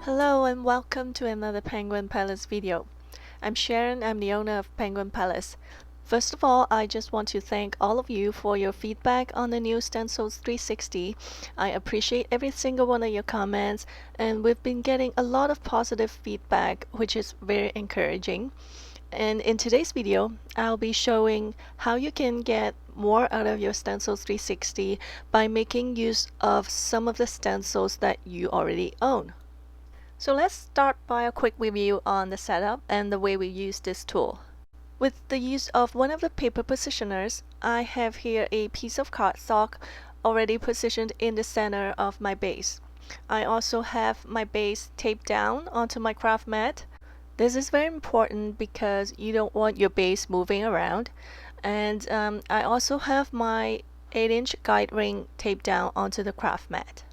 Hello and welcome to another Penguin Palace video. I'm Sharon, I'm the owner of Penguin Palace. First of all, I just want to thank all of you for your feedback on the new Stencils 360. I appreciate every single one of your comments, and we've been getting a lot of positive feedback, which is very encouraging. And in today's video, I'll be showing how you can get more out of your Stencils 360 by making use of some of the stencils that you already own. So let's start by a quick review on the setup and the way we use this tool. With the use of one of the paper positioners, I have here a piece of cardstock already positioned in the center of my base. I also have my base taped down onto my craft mat. This is very important because you don't want your base moving around. And I also have my 8-inch guide ring taped down onto the craft mat.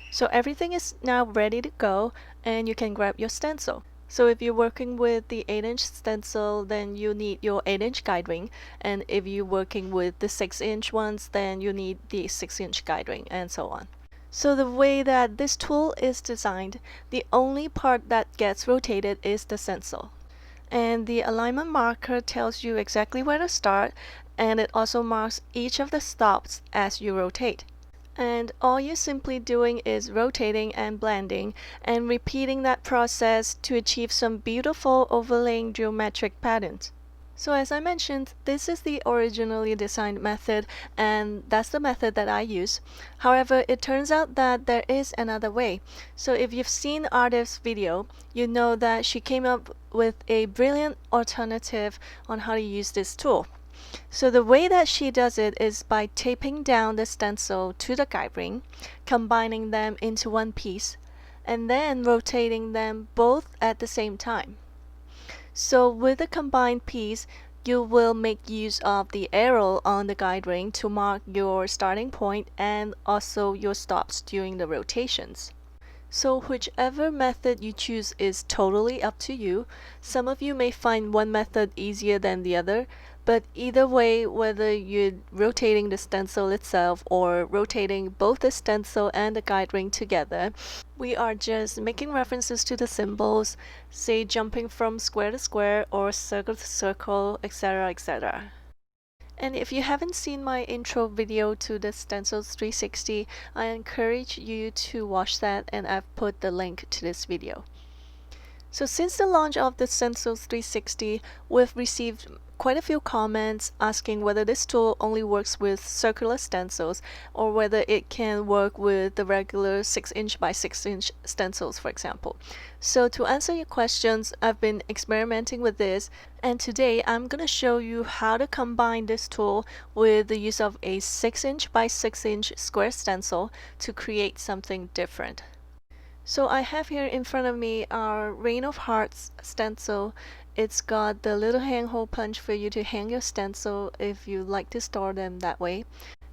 So everything is now ready to go, and you can grab your stencil. So if you're working with the 8-inch stencil, then you need your 8-inch guide ring, and if you're working with the 6-inch ones, then you need the 6-inch guide ring, and so on. So the way that this tool is designed, the only part that gets rotated is the stencil. And the alignment marker tells you exactly where to start, and it also marks each of the stops as you rotate. And all you're simply doing is rotating and blending and repeating that process to achieve some beautiful overlaying geometric patterns. So as I mentioned, this is the originally designed method, and that's the method that I use. However, it turns out that there is another way. So if you've seen Artif's video, you know that she came up with a brilliant alternative on how to use this tool. So the way that she does it is by taping down the stencil to the guide ring, combining them into one piece, and then rotating them both at the same time. So with the combined piece, you will make use of the arrow on the guide ring to mark your starting point and also your stops during the rotations. So whichever method you choose is totally up to you. Some of you may find one method easier than the other, but either way, whether you're rotating the stencil itself or rotating both the stencil and the guide ring together, we are just making references to the symbols, say jumping from square to square or circle to circle, etc., etc. And if you haven't seen my intro video to the Stencils 360, I encourage you to watch that, and I've put the link to this video. So since the launch of the Stencils 360, we've received quite a few comments asking whether this tool only works with circular stencils or whether it can work with the regular 6-inch by 6-inch stencils, for example. So to answer your questions, I've been experimenting with this, and today I'm going to show you how to combine this tool with the use of a 6-inch by 6-inch square stencil to create something different. So I have here in front of me our Rain of Hearts stencil. It's got the little handhole punch for you to hang your stencil if you like to store them that way.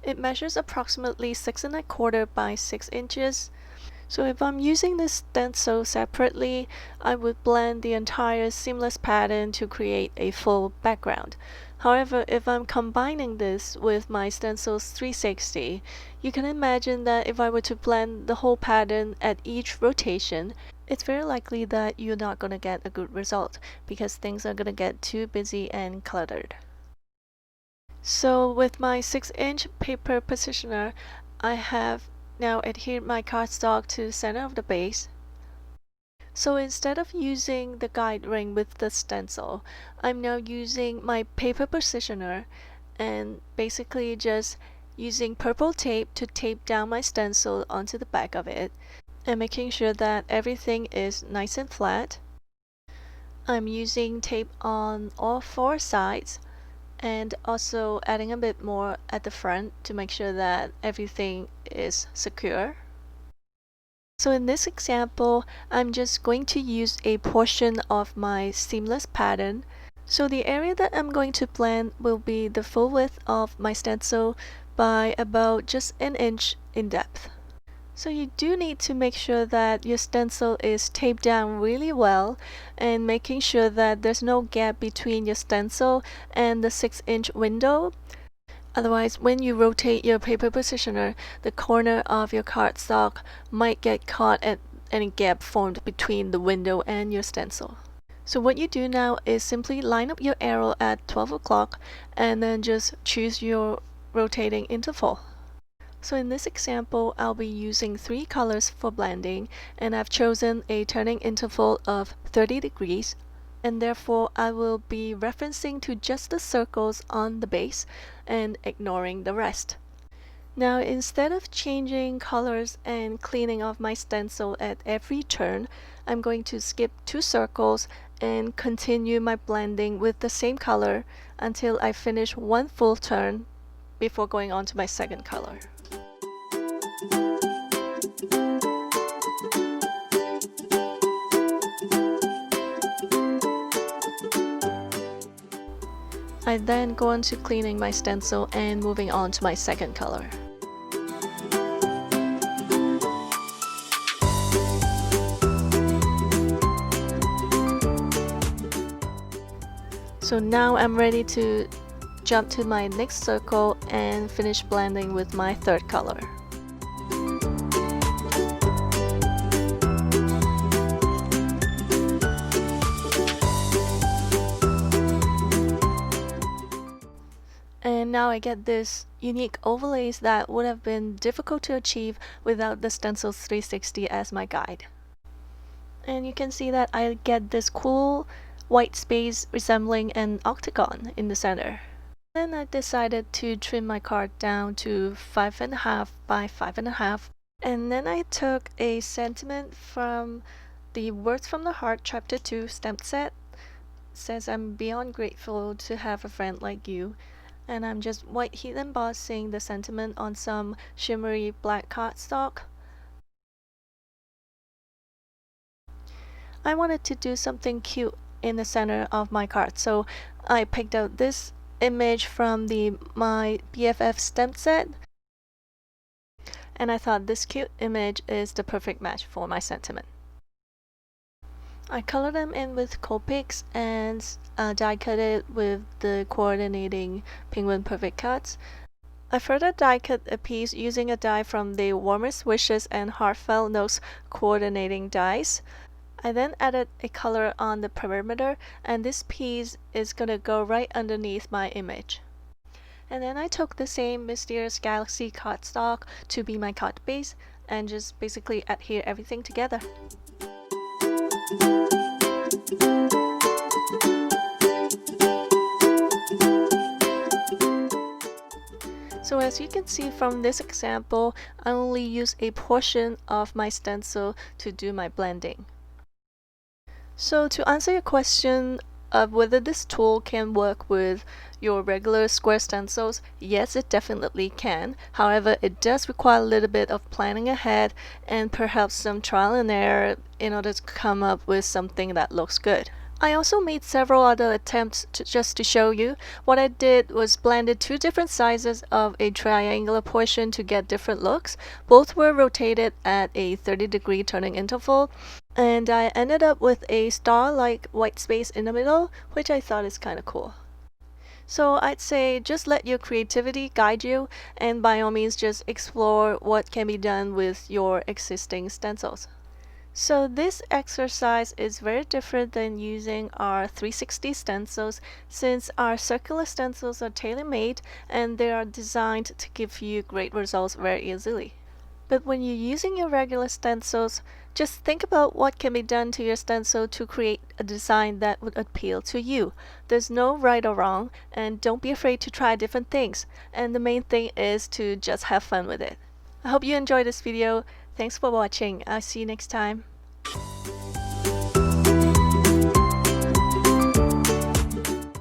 It measures approximately 6¼ by 6 inches. So if I'm using this stencil separately, I would blend the entire seamless pattern to create a full background. However, if I'm combining this with my Stencils 360, you can imagine that if I were to blend the whole pattern at each rotation, it's very likely that you're not going to get a good result because things are going to get too busy and cluttered. So with my 6-inch paper positioner, I have now adhered my cardstock to the center of the base. So instead of using the guide ring with the stencil, I'm now using my paper positioner and basically just using purple tape to tape down my stencil onto the back of it and making sure that everything is nice and flat. I'm using tape on all 4 sides and also adding a bit more at the front to make sure that everything is secure. So in this example, I'm just going to use a portion of my seamless pattern. So the area that I'm going to blend will be the full width of my stencil by about just an inch in depth. So you do need to make sure that your stencil is taped down really well and making sure that there's no gap between your stencil and the 6-inch window. Otherwise, when you rotate your paper positioner, the corner of your cardstock might get caught at any gap formed between the window and your stencil. So what you do now is simply line up your arrow at 12 o'clock and then just choose your rotating interval. So in this example, I'll be using 3 colors for blending, and I've chosen a turning interval of 30 degrees, and therefore I will be referencing to just the circles on the base and ignoring the rest. Now, instead of changing colors and cleaning off my stencil at every turn, I'm going to skip 2 circles and continue my blending with the same color until I finish 1 full turn before going on to my second color. I then go on to cleaning my stencil and moving on to my second color. So now I'm ready to jump to my next circle and finish blending with my third color. And now I get this unique overlays that would have been difficult to achieve without the Stencils 360 as my guide. And you can see that I get this cool white space resembling an octagon in the center. Then I decided to trim my card down to 5.5 by 5.5. And then I took a sentiment from the Words from the Heart Chapter 2 stamp set. It says, "I'm beyond grateful to have a friend like you." And I'm just white heat embossing the sentiment on some shimmery black cardstock. I wanted to do something cute in the center of my card, so I picked out this image from the My BFF stamp set, and I thought this cute image is the perfect match for my sentiment. I color them in with Copics and die cut it with the coordinating Penguin Perfect cuts. I further die cut a piece using a die from the Warmest Wishes and Heartfelt Notes coordinating dies. I then added a color on the perimeter, and this piece is gonna go right underneath my image. And then I took the same Mysterious Galaxy cardstock to be my card base and just basically adhere everything together. So as you can see from this example, I only use a portion of my stencil to do my blending. So to answer your question of whether this tool can work with your regular square stencils, yes, it definitely can. However, it does require a little bit of planning ahead and perhaps some trial and error in order to come up with something that looks good. I also made several other attempts just to show you. What I did was blended 2 different sizes of a triangular portion to get different looks. Both were rotated at a 30-degree turning interval, and I ended up with a star-like white space in the middle, which I thought is kind of cool. So I'd say just let your creativity guide you, and by all means just explore what can be done with your existing stencils. So this exercise is very different than using our 360 stencils, since our circular stencils are tailor-made and they are designed to give you great results very easily. But when you're using your regular stencils, just think about what can be done to your stencil to create a design that would appeal to you. There's no right or wrong, and don't be afraid to try different things. And the main thing is to just have fun with it. I hope you enjoyed this video. Thanks for watching. I'll see you next time.